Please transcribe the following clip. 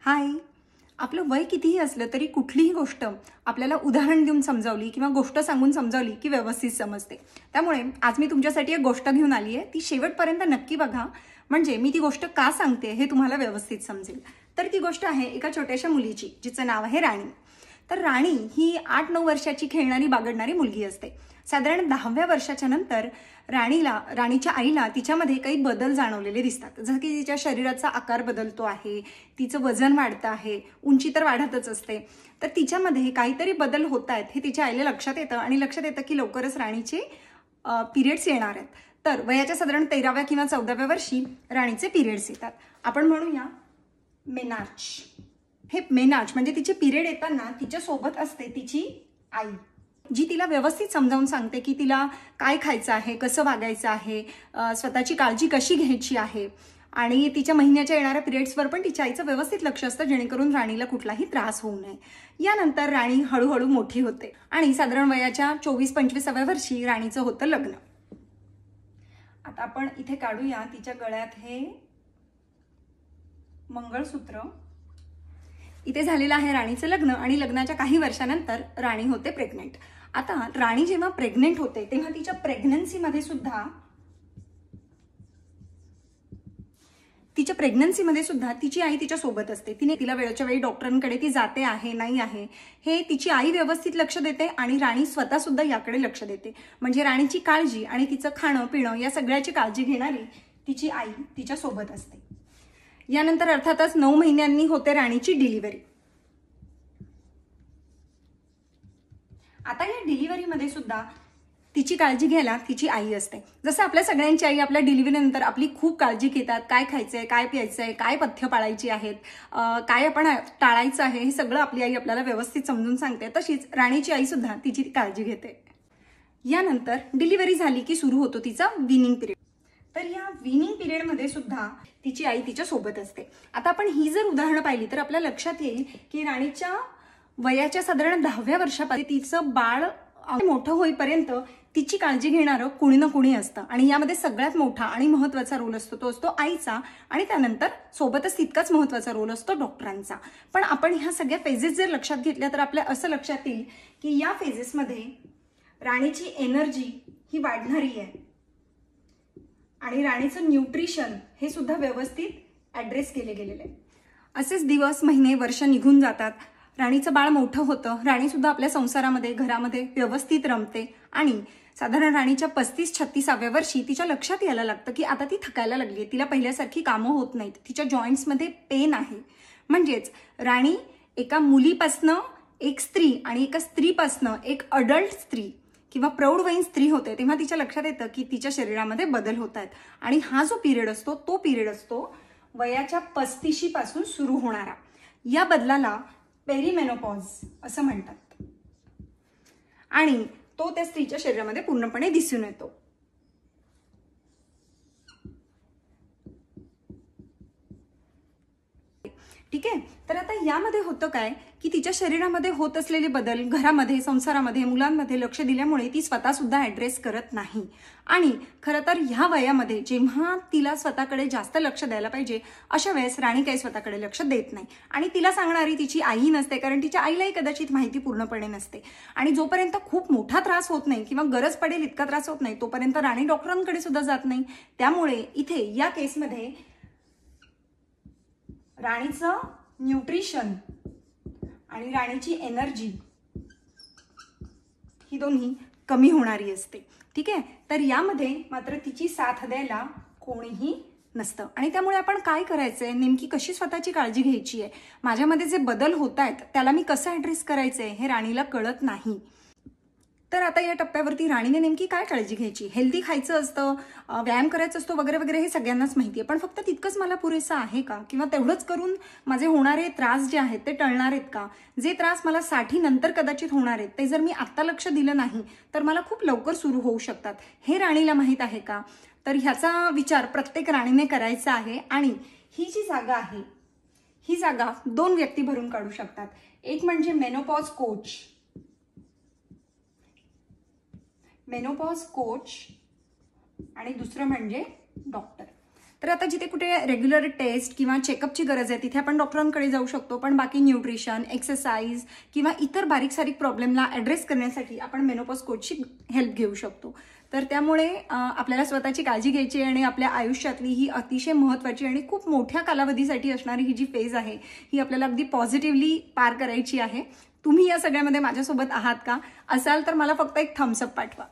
हाय. आपलं वय कितीही असलं तरी कुठलीही गोष्ट आपल्याला उदाहरण देऊन समजावली किंवा गोष्ट सांगून समजावली की व्यवस्थित समजते. त्यामुळे आज मी तुमच्यासाठी एक गोष्ट घेऊन आली आहे. ती शेवटपर्यंत नक्की बघा, म्हणजे मी ती गोष्ट का सांगते हे तुम्हाला व्यवस्थित समजेल. तर ती गोष्ट आहे एका छोट्याशा मुलीची, जिचं नाव आहे राणी. तर राणी ही 8-9 वर्षाची खेळणारी बागडणारी मुलगी असते. साधारण 10व्या वर्षाच्या नंतर राणीच्या आईला तिच्यामध्ये काही बदल जाणवलेले दिसतात. जसं की तिच्या शरीराचा आकार बदलतो आहे, तिचं वजन वाढतं आहे, उंची तर वाढतच असते. तर तिच्यामध्ये काहीतरी बदल होत आहेत हे तिच्या आईला लक्षात येतं आणि लक्षात येतं की लवकरच राणीचे पिरियड्स येणार आहेत. तर वयाच्या साधारण 13व्या किंवा 14व्या वर्षी राणीचे पिरियड्स येतात. आपण म्हणूया मेनार्च. हे मेनार्च म्हणजे तिचे पिरियड येताना तिच्या सोबत असते तिची आई, जी तिला व्यवस्थित समजावून सांगते की तिला काय खायचं आहे, कसं वागायचं आहे, स्वतःची काळजी कशी घ्यायची आहे. आणि तिच्या महिन्याच्या येणाऱ्या पिरियड्सवर पण तिच्या आईचं व्यवस्थित लक्ष असतं, जेणेकरून राणीला कुठलाही त्रास होऊ नये. यानंतर राणी हळूहळू मोठी होते आणि साधारण वयाच्या 24-25व्या वर्षी राणीचं होतं लग्न. आता आपण इथे काढूया तिच्या गळ्यात हे मंगळसूत्र. इथे झालेलं आहे राणीचं लग्न आणि लग्नाच्या काही वर्षानंतर राणी होते प्रेग्नेंट. आता राणी जेव्हा प्रेग्नेंट होते तेव्हा तिच्या प्रेग्नन्सीमध्ये सुद्धा तिची आई तिच्या सोबत असते. तिला वेळच्या वेळी डॉक्टरांकडे ती जाते आहे नाही आहे हे तिची आई व्यवस्थित लक्ष देते आणि राणी स्वतः सुद्धा याकडे लक्ष देते. म्हणजे राणीची काळजी आणि तिचं खाणं पिणं या सगळ्याची काळजी घेणारी तिची आई तिच्या सोबत असते. यानंतर अर्थातच 9 महिन्यांनी होते राणीची डिलिव्हरी. आता या डिलिव्हरीमध्ये सुद्धा तिची काळजी घ्यायला तिची आई असते. जसं आपल्या सगळ्यांची आई आपल्या डिलिव्हरीनंतर आपली खूप काळजी घेतात. काय खायचंय, काय प्यायचंय, काय पथ्य पाळायची आहेत, काय आपण टाळायचं आहे, हे सगळं आपली आई आपल्याला व्यवस्थित समजून सांगते. तशीच राणीची आई सुद्धा तिची काळजी घेते. यानंतर डिलिव्हरी झाली की सुरू होतो तिचा विनिंग पिरियड. तर या विनिंग पिरियडमध्ये सुद्धा तिची आई तिच्या सोबत असते. आता आपण ही जर उदाहरणं पाहिली तर आपल्या लक्षात येईल की राणीच्या वयाच्या साधारण 10व्या वर्षापर्यंत तिचं बाळ मोठं होईपर्यंत तिची काळजी घेणारं कुणी ना कुणी असतं आणि यामध्ये सगळ्यात मोठा आणि महत्त्वाचा रोल असतो तो असतो आईचा. आणि त्यानंतर सोबतच तितकाच महत्त्वाचा रोल असतो डॉक्टरांचा. पण आपण ह्या सगळ्या फेजेस जर लक्षात घेतल्या तर आपल्या असं लक्षात येईल की या फेजेसमध्ये राणीची एनर्जी ही वाढणारी आहे आणि राणीचं न्यूट्रिशन हे सुद्धा व्यवस्थित ॲड्रेस केले गेलेले आहे. असेच दिवस, महिने, वर्ष निघून जातात. राणीचं बाळ मोठं होतं. राणी सुद्धा आपल्या संसारामध्ये, घरामध्ये व्यवस्थित रमते आणि साधारण राणीच्या 35-36व्या वर्षी तिच्या लक्षात यायला लागतं की आता ती थकायला लागली आहे. तिला पहिल्यासारखी कामं होत नाहीत. तिच्या जॉईंट्समध्ये पेन आहे. म्हणजेच राणी एका मुलीपासनं एक स्त्री आणि एका स्त्रीपासनं एक अडल्ट स्त्री किंवा प्रौढवयीन स्त्री होते तेव्हा तिच्या लक्षात येतं की तिच्या शरीरामध्ये बदल होत आहेत. आणि हा जो पिरियड असतो तो पिरियड असतो वयाच्या 35 पासून सुरू होणारा. या बदलाला पेरिमेनोपॉज असं म्हणतात आणि तो त्या स्त्रीच्या शरीरामध्ये पूर्णपणे दिसून येतो. ठीक आहे. तर आता यामध्ये होतं काय की तिच्या शरीरामध्ये होत असलेले बदल घरामध्ये, संसारामध्ये, मुलांमध्ये लक्ष दिल्यामुळे ती स्वतः सुद्धा ॲड्रेस करत नाही. आणि खरं तर ह्या वयामध्ये जेव्हा तिला स्वतःकडे जास्त लक्ष द्यायला पाहिजे अशा वेळेस राणी काही स्वतःकडे लक्ष देत नाही आणि तिला सांगणारी तिची आई नसते, कारण तिच्या आईलाही कदाचित माहिती पूर्णपणे नसते. आणि जोपर्यंत खूप मोठा त्रास होत नाही किंवा गरज पडेल इतका त्रास होत नाही तोपर्यंत राणी डॉक्टरांकडे सुद्धा जात नाही. त्यामुळे इथे या केसमध्ये राणीचं न्यूट्रिशन आणि राणीची एनर्जी ही दोन्ही कमी होणारी असते. ठीक आहे. तर यामध्ये मात्र तिची साथ द्यायला कोणीही नसतं आणि त्यामुळे आपण काय करायचंय, नेमकी कशी स्वतःची काळजी घ्यायची आहे, माझ्यामध्ये जे बदल होत आहेत त्याला मी कसं ॲड्रेस करायचंय हे राणीला कळत नाही. तर आता या टप्प्यावरती राणीने नेमकी काय काळजी घ्यायची, हेल्दी खायचं असतं, व्यायाम करायचं असतो वगैरे वगैरे, हे सगळ्यांनाच माहिती आहे. पण फक्त तितकंच मला पुरेसं आहे का, किंवा तेवढंच करून माझे होणारे त्रास जे आहेत ते टळणार आहेत का, जे त्रास मला 60 नंतर कदाचित होणार आहेत ते जर मी आत्ता लक्ष दिलं नाही तर मला खूप लवकर सुरू होऊ शकतात, हे राणीला माहीत आहे का. तर ह्याचा विचार प्रत्येक राणीने करायचा आहे. आणि ही जी जागा आहे ही जागा 2 व्यक्ती भरून काढू शकतात. एक म्हणजे मेनोपॉज कोच आणि दुसरं म्हणजे डॉक्टर. तर आता जिथे कुठे रेग्युलर टेस्ट किंवा चेकअपची गरज आहे तिथे आपण डॉक्टरांकडे जाऊ शकतो, पण बाकी न्यूट्रिशन, एक्सरसाइज किंवा इतर बारीक सारीक प्रॉब्लेमला ॲड्रेस करण्यासाठी आपण मेनोपॉज कोचची हेल्प घेऊ शकतो. तर त्यामुळे आपल्याला स्वतःची काळजी घ्यायची आणि आपल्या आयुष्यातली ही अतिशय महत्त्वाची आणि खूप मोठ्या कालावधीसाठी असणारी ही जी फेज आहे ही आपल्याला अगदी पॉझिटिव्हली पार करायची आहे. तुम्ही या सगळ्यामध्ये माझ्यासोबत आहात का? असाल तर मला फक्त एक थम्सअप पाठवा.